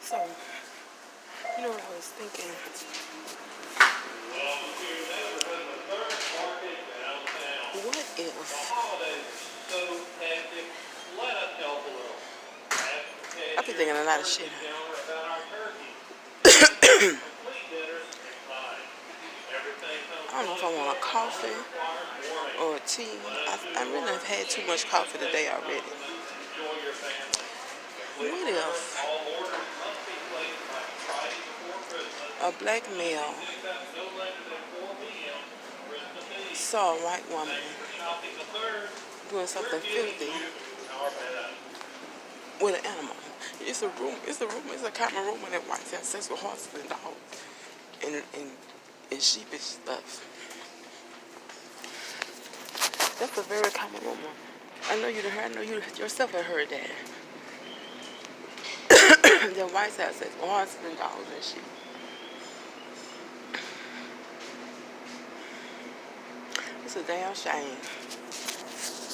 So, you know what I was thinking? What if I've been thinking a lot of shit. I don't know if I want a coffee or a tea. I really have had too much coffee today already. What if a black male saw a white woman doing something filthy with an animal? It's a common rumor that whites have sex with horses and dogs and sheep and stuff. That's a very common rumor. I know you yourself have heard that. That whites have sex with horses and dogs and sheep. It's a damn shame.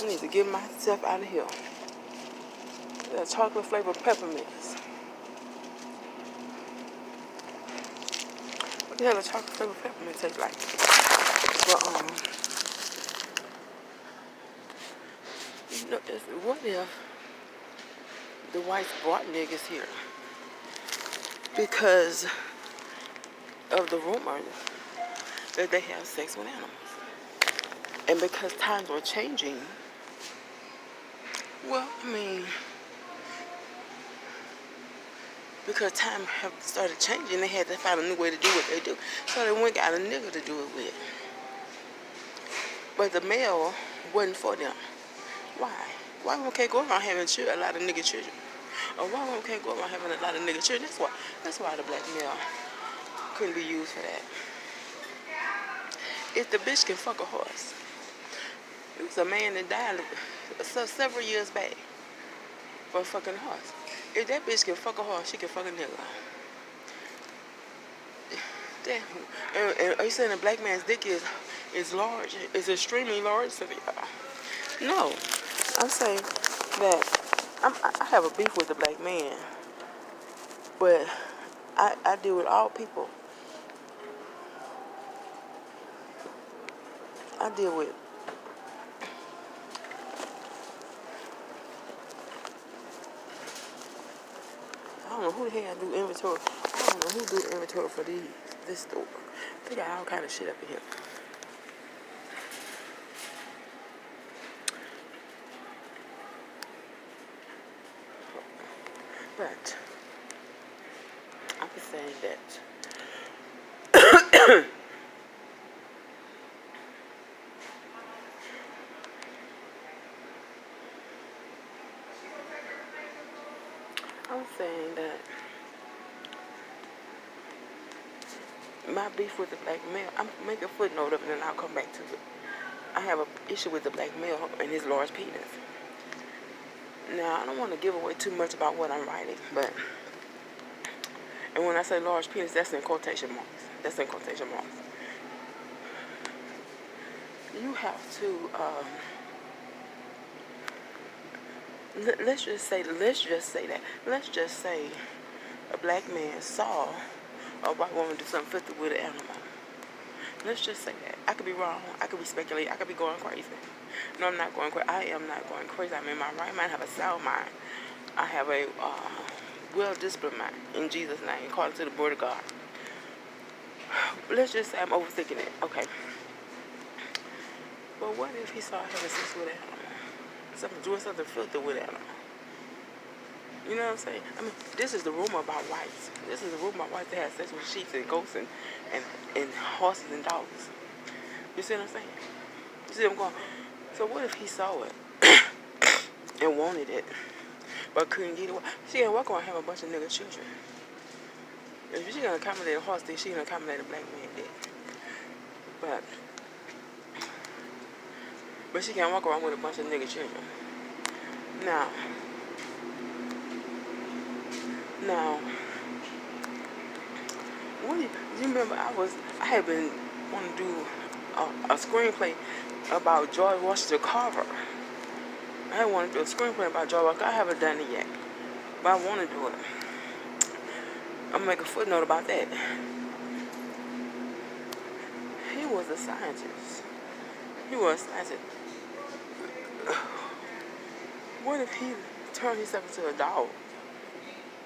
I need to get myself out of here. That chocolate flavored peppermints. What the hell does chocolate flavored peppermint taste like? But you know, what if the whites brought niggas here because of the rumor that they have sex with animals, and because times were changing? Well, I mean, because time have started changing, they had to find a new way to do what they do. So they went and got a nigga to do it with. But the male wasn't for them. Why? Why one can't go around having a lot of nigga children? Or why one can't go around having a lot of nigga children? That's why the black male couldn't be used for that. If the bitch can fuck a horse. It was a man that died several years back for fucking a horse. If that bitch can fuck a horse, she can fuck a nigga. Damn. And are you saying a black man's dick is large? It's extremely large to me? No. I'm saying that I have a beef with the black man, but I deal with all people. I deal with I don't know who the hell do inventory. I don't know who do the inventory for this store. They got all kind of shit up in here. But I'm just saying that I'm saying that my beef with the black male, I'm make a footnote of it and I'll come back to it. I have an issue with the black male and his large penis. Now, I don't want to give away too much about what I'm writing, but, and when I say large penis, that's in quotation marks. That's in quotation marks. You have to, let's just say a black man saw a white woman do something filthy with an animal. Let's just say that. I could be wrong. I could be speculating. I could be going crazy. No, I'm not going crazy. I am not going crazy. I'm in my right mind. I have a sound mind. I have a well-disciplined mind. In Jesus' name, according to the word of God. Let's just say I'm overthinking it. Okay. But what if he saw having sex with an animal? Doing something filthy with an animal? You know what I'm saying? I mean, this is the rumor about whites. This is the rumor about whites that have sex with sheep and goats and horses and dogs. You see what I'm saying? You see what I'm going? So what if he saw it and wanted it, but couldn't get it? She ain't walk around have a bunch of nigga children. If she gonna accommodate a horse, then she gonna accommodate a black man dick. But she can't walk around with a bunch of nigga children. Now, what do you remember? I had been wanting to do a screenplay about George Washington Carver. I wanted to do a screenplay about George Washington. I haven't done it yet, but I want to do it. I'm gonna make a footnote about that. He was a scientist. He was a scientist. What if he turned himself into a dog?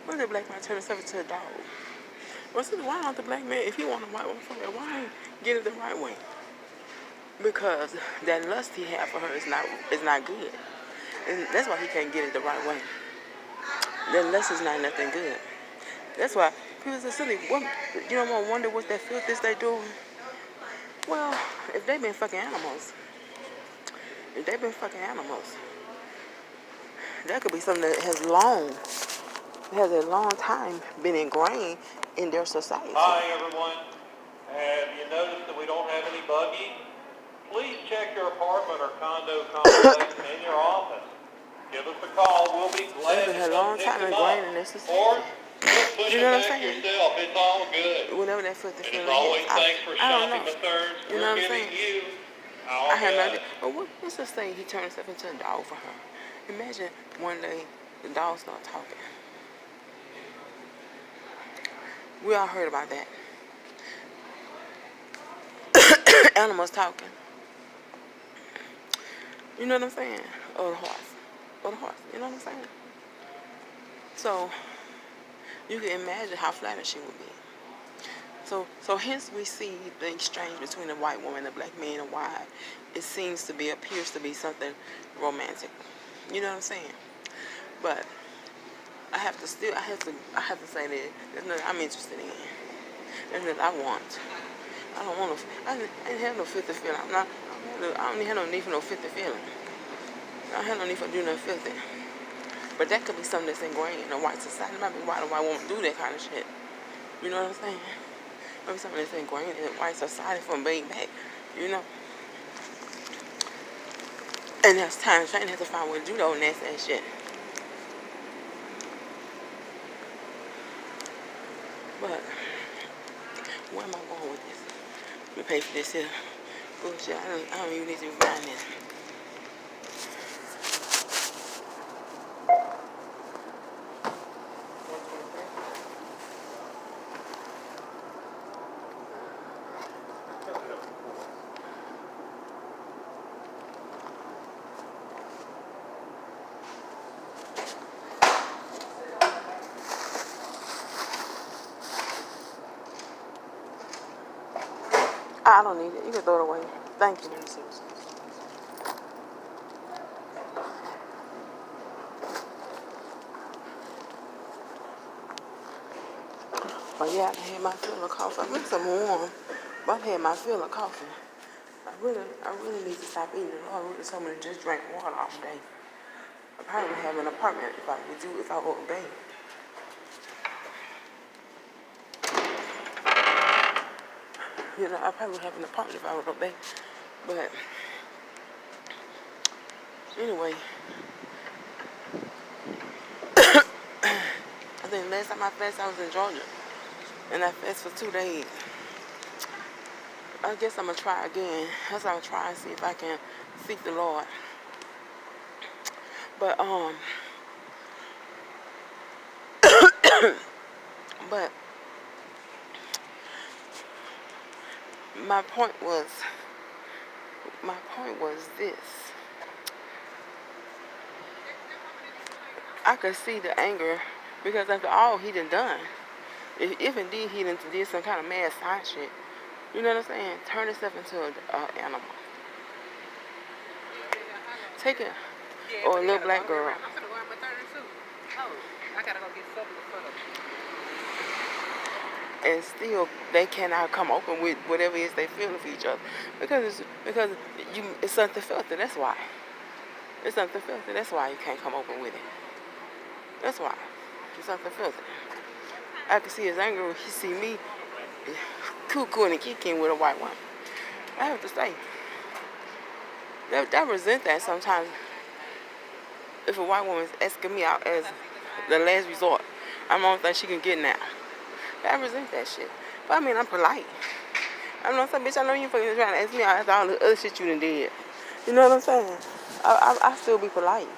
What if the black man turned himself into a dog? Well, see, why don't the black man, if he want a white woman, why ain't get it the right way? Because that lust he had for her is not good. And that's why he can't get it the right way. That lust is not nothing good. That's why people say, silly, what, you don't want to wonder what that filth is they doing? Well, if they been fucking animals, that could be something that has a long time been ingrained in their society. Hi everyone. Have you noticed that we don't have any buggy? Please check your apartment or condo complex in your office. Give us a call. We'll be glad to come pick them up. Or just push them back yourself. It's all good. Whenever that filthy And feeling as always, hits, thanks for I don't shopping know. the thirds. You know what We're I'm giving saying? you our I had no best. idea. But what's this thing? He turned himself into a dog for her. Imagine one day the dog start talking. We all heard about that. Animals talking. You know what I'm saying? Or the horse. You know what I'm saying? So you can imagine how flattered she would be. So hence we see the exchange between the white woman and the black man, and why it appears to be something romantic. You know what I'm saying? But I have to say that there's nothing I'm interested in. There's nothing I want. I don't want I didn't have no filthy feeling. I don't even have no need for no filthy feeling. I don't have no need for doing nothing filthy. But that could be something that's ingrained in a white society. It might be why the white woman do that kind of shit. You know what I'm saying? Maybe something that's ingrained in white society from way back, you know. And that's time to change. Have to find a way to do those nasty ass shit. But where am I going with this? We pay for this here bullshit. I don't even need to be buying this. I don't need it. You can throw it away. Thank you. But yeah, I had my fill of coffee. I make some warm, but I've had my fill of coffee. I really need to stop eating. The Lord really told me to just drink water all day. I probably would have an apartment if I would obey. You know, I probably would have an apartment if I would obey. But anyway, I think last time I fasted I was in Georgia, and I fasted for 2 days. I guess I'm gonna try again. That's what I'm gonna try and see if I can seek the Lord. But but my point was this. I could see the anger because after all he done, if indeed he done did some kind of mad science shit, you know what I'm saying? Turn himself into an animal. Take it, or a little black girl. I'm gonna go out my 32. Oh, I gotta go get something to put up. And still, they cannot come open with whatever it is they feeling for each other because it's something filthy. That's why. It's something filthy. That's why you can't come open with it. That's why. It's something filthy. I can see his anger when he see me cuckooing and kicking with a white woman. I have to say, I resent that sometimes. If a white woman is asking me out as the last resort, I'm the only thing she can get now. I resent that shit. But I mean, I'm polite. I'm not saying, bitch, I know you fucking trying to ask me out after all the other shit you done did. You know what I'm saying? I still be polite.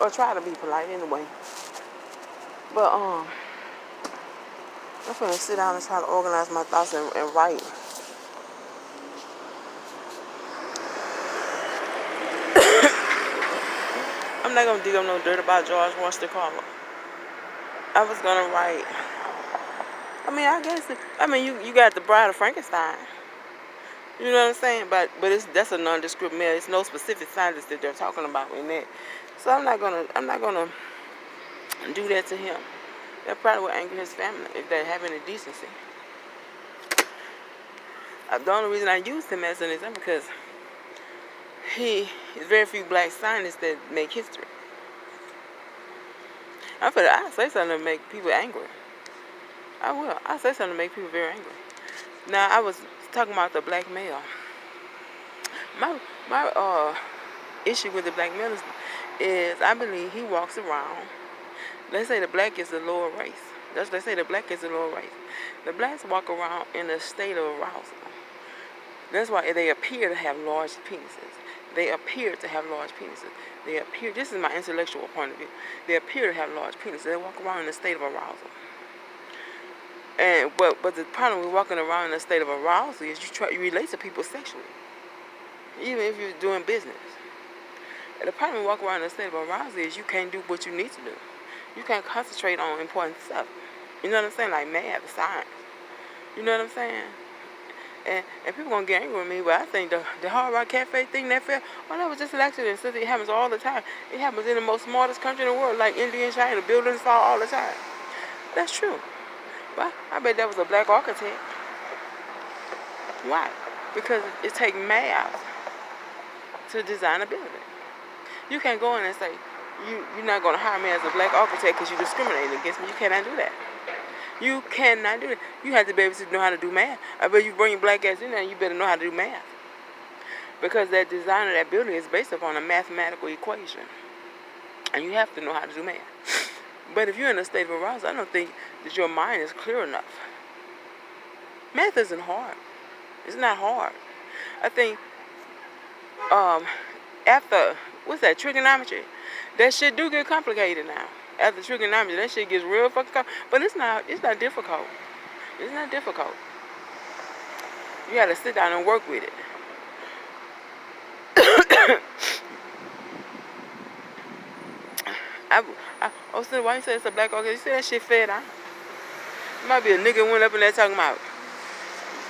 Or try to be polite anyway. But, I'm finna sit down and try to organize my thoughts and write. I'm not gonna dig up no dirt about George Washington Carver. I was gonna write. I mean, I guess. You got the Bride of Frankenstein. You know what I'm saying? But that's a nondescript male. It's no specific scientist that they're talking about in that. So I'm not gonna do that to him. That probably will anger his family if they have any decency. The only reason I used him as an example because there's very few black scientists that make history. I say something to make people angry. I will. I say something to make people very angry. Now I was talking about the black male. My issue with the black male is I believe he walks around. Let's say the black is the lower race. Let's say the black is the lower race. The blacks walk around in a state of arousal. That's why they appear to have large penises. They appear to have large penises. This is my intellectual point of view. They appear to have large penises. They walk around in a state of arousal. But the problem with walking around in a state of arousal is you relate to people sexually, even if you're doing business. And the problem with walking around in a state of arousal is you can't do what you need to do. You can't concentrate on important stuff. You know what I'm saying? Like math, science. You know what I'm saying? And people gonna get angry with me, but I think the Hard Rock Cafe thing that fell, that was just an accident. Since it happens all the time. It happens in the most smartest country in the world, like India and China. Buildings fall all the time. That's true. But I bet that was a black architect. Why? Because it takes math to design a building. You can't go in and say, you're not going to hire me as a black architect because you're discriminating against me. You cannot do that. You cannot do that. You have to be able to know how to do math. I bet you bring your black ass in there and you better know how to do math. Because that design of that building is based upon a mathematical equation. And you have to know how to do math. But if you're in a state of arousal, I don't think that your mind is clear enough. Math isn't hard. It's not hard. I think after, what's that, trigonometry? That shit do get complicated now. After trigonometry, that shit gets real fucking complicated. But it's not difficult. It's not difficult. You gotta sit down and work with it. So why you say it's a black architect? You say that shit fed out. It might be a nigga went up in there talking about,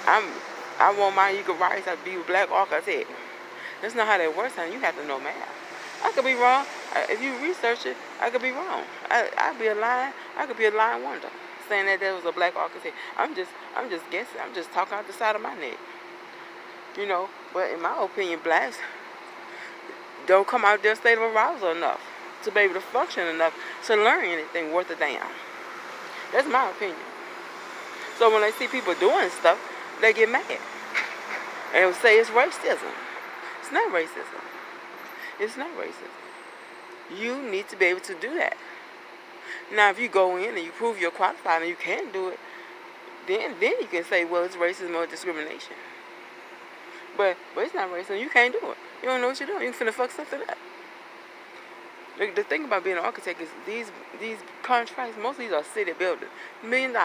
I want my equal rights to be a black architect. That's not how that works, honey. You have to know math. I could be wrong. If you research it, I could be wrong. I could be a lying wonder saying that there was a black architect. I'm just guessing. I'm just talking out the side of my neck. You know, but in my opinion, blacks don't come out their state of arousal enough to be able to function enough to learn anything worth a damn. That's my opinion. So when they see people doing stuff, they get mad. And say it's racism. It's not racism. It's not racism. You need to be able to do that. Now, if you go in and you prove you're qualified and you can do it, then you can say, well, it's racism or discrimination. But it's not racism. You can't do it. You don't know what you're doing. You finna fuck something up. The thing about being an architect is these contracts, most of these are city buildings. $1 million.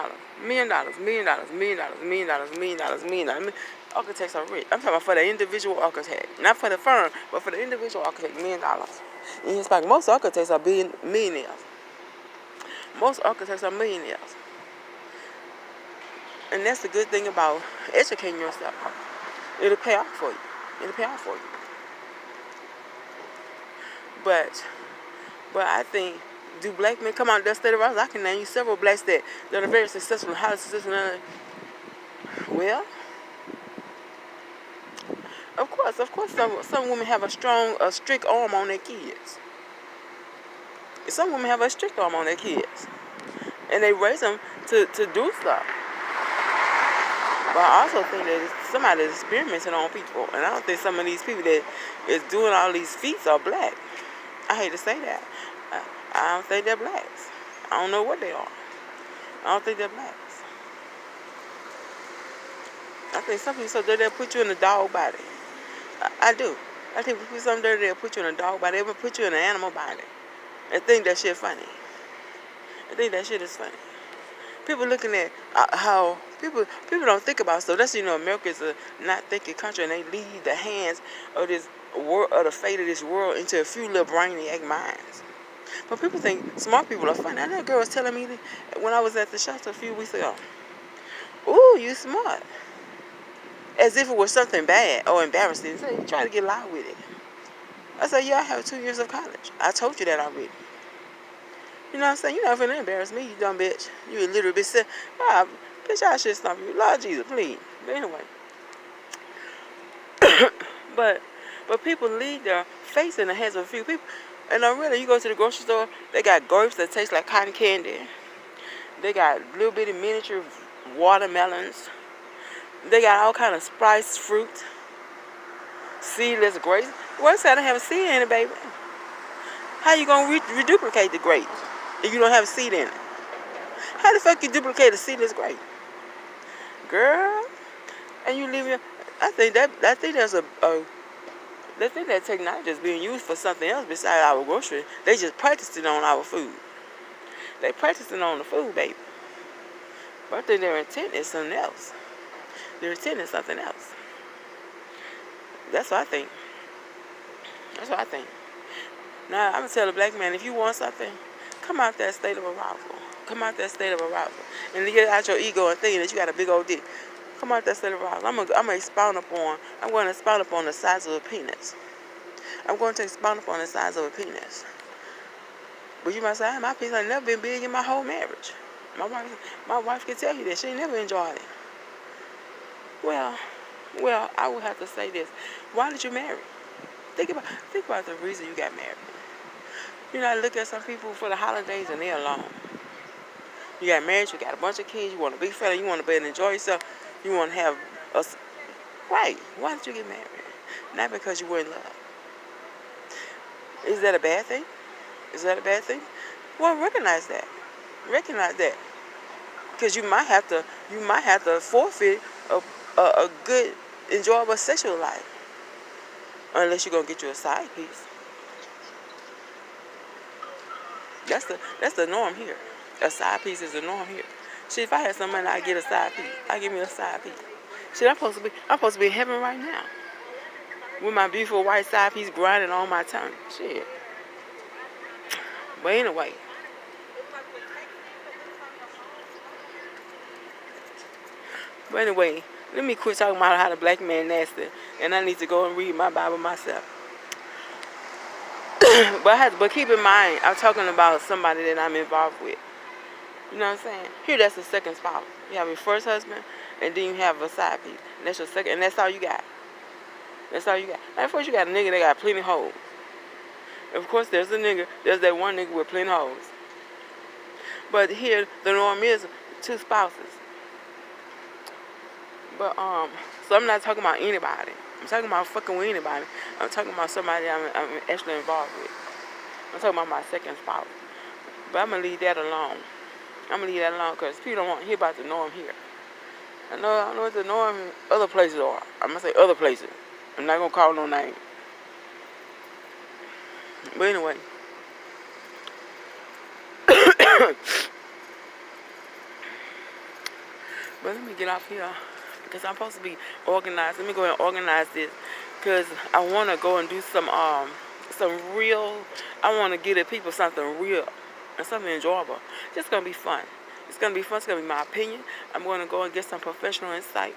Architects are rich. I'm talking about for the individual architect. Not for the firm, but for the individual architect, $1 million. And it's like most architects are millionaires. Most architects are millionaires. And that's the good thing about educating yourself. It'll pay off for you. But I think, do black men come out of that state of arousal? I can name you several blacks that are very successful, highly successful. Well, of course, some women have a strict arm on their kids. Some women have a strict arm on their kids, and they raise them to do stuff. But I also think that somebody is experimenting on people, and I don't think some of these people that is doing all these feats are black. I hate to say that. I don't think they're blacks. I don't know what they are. I don't think they're blacks. I think some people so dirty they'll put you in a dog body. I do. I think people so dirty they'll put you in a dog body. They'll put you in an animal body. And think that shit funny. I think that shit is funny. People looking at how people don't think about stuff. That's, America is a not thinking country, and they leave the hands of this world, of the fate of this world, into a few little brainiac minds. But people think smart people are funny. And that girl was telling me that when I was at the shelter a few weeks ago. Ooh, you smart. As if it was something bad or embarrassing. So you try to get loud with it. I said, yeah, I have 2 years of college. I told you that already. You know what I'm saying? You're not finna embarrass me, you dumb bitch. You a little bit sick. Ah, bitch, I should stop you. Lord Jesus, please. But anyway. but people leave their face in the hands of a few people. And really, you go to the grocery store, they got grapes that taste like cotton candy. They got little bitty miniature watermelons. They got all kind of spiced fruit. Seedless grapes. One side don't have a seed in it, baby. How you gonna reduplicate the grape if you don't have a seed in it? How the fuck you duplicate a seedless grape? Girl, and you leave your... I think there's they think that technology is being used for something else besides our grocery. They just practice it on our food. They practice it on the food, baby. But I think their intent is something else. Their intent is something else. That's what I think. That's what I think. Now, I'm going to tell a black man, if you want something, come out that state of arousal. Come out that state of arousal. And get out your ego and thinking that you got a big old dick. Come out that state of arousal. I'm going to expound upon the size of a penis. I'm going to expound upon the size of a penis. But you might say, my penis ain't never been big in my whole marriage. My wife can tell you that. She ain't never enjoyed it. Well, I would have to say this. Why did you marry? Think about the reason you got married. You know, I look at some people for the holidays and they're alone. You got married, you got a bunch of kids, you want a big family, you want to be able to enjoy yourself, you want to have a... Right. Why did you get married? Not because you were in love. Is that a bad thing? Is that a bad thing? Well, recognize that. Recognize that. Because you might have to forfeit a good, enjoyable sexual life. Unless you're going to get you a side piece. That's the norm here. A side piece is the norm here. Shit, if I had some money, I'd get a side piece. I'd give me a side piece. Shit, I'm supposed to be in heaven right now. With my beautiful white side piece grinding on my tongue. Shit. But anyway. Let me quit talking about how the black man nasty. And I need to go and read my Bible myself. But keep in mind, I'm talking about somebody that I'm involved with. You know what I'm saying? Here, that's the second spouse. You have your first husband, and then you have a side piece. And that's your second, and that's all you got. That's all you got. Now, first you got a nigga that got plenty of hoes. Of course, there's that one nigga with plenty of hoes. But here, the norm is 2 spouses. But, so I'm not talking about anybody. I'm talking about fucking with anybody. I'm talking about somebody I'm actually involved with. I'm talking about my second spouse. But I'm going to leave that alone. Because people don't want to hear about the norm here. I know what the norm in other places are. I'm going to say other places. I'm not going to call no name. But anyway. But let me get off here. Because I'm supposed to be organized. Let me go ahead and organize this. Because I want to go and do some real... I want to give the people something real. And something enjoyable. It's just going to be fun. It's going to be fun. It's going to be my opinion. I'm going to go and get some professional insight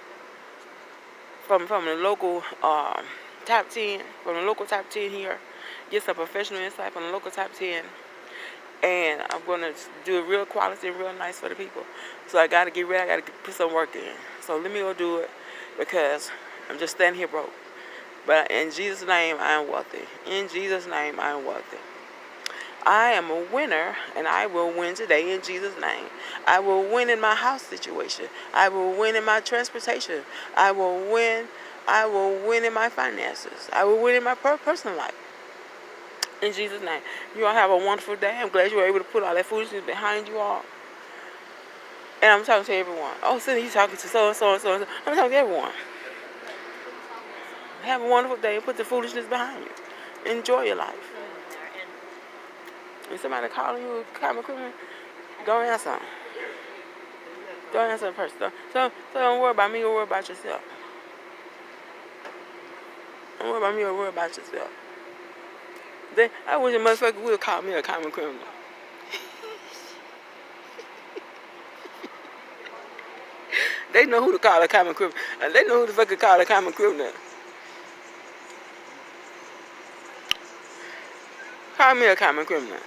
from the local top 10. From the local top 10 here. Get some professional insight from the local top 10. And I'm going to do it real quality and real nice for the people. So I got to get ready. I got to put some work in. So let me go do it. Because I'm just standing here broke. But in Jesus' name, I am wealthy. In Jesus' name, I am wealthy. I am a winner, and I will win today in Jesus' name. I will win in my house situation. I will win in my transportation. I will win in my finances. I will win in my personal life. In Jesus' name. You all have a wonderful day. I'm glad you were able to put all that foolishness behind you all. And I'm talking to everyone. Oh, Cindy, you talking to so-and-so and so-and-so. I'm talking to everyone. Have a wonderful day and put the foolishness behind you. Enjoy your life. If somebody calling you a common criminal, go answer them. Don't answer the person. So don't worry about me or worry about yourself. Don't worry about me or worry about yourself. I wish a motherfucker would call me a common criminal. They know who to call a common criminal. They know who the fuck to call a common criminal. Call me a common criminal.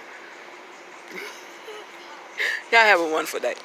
Y'all have a wonderful day.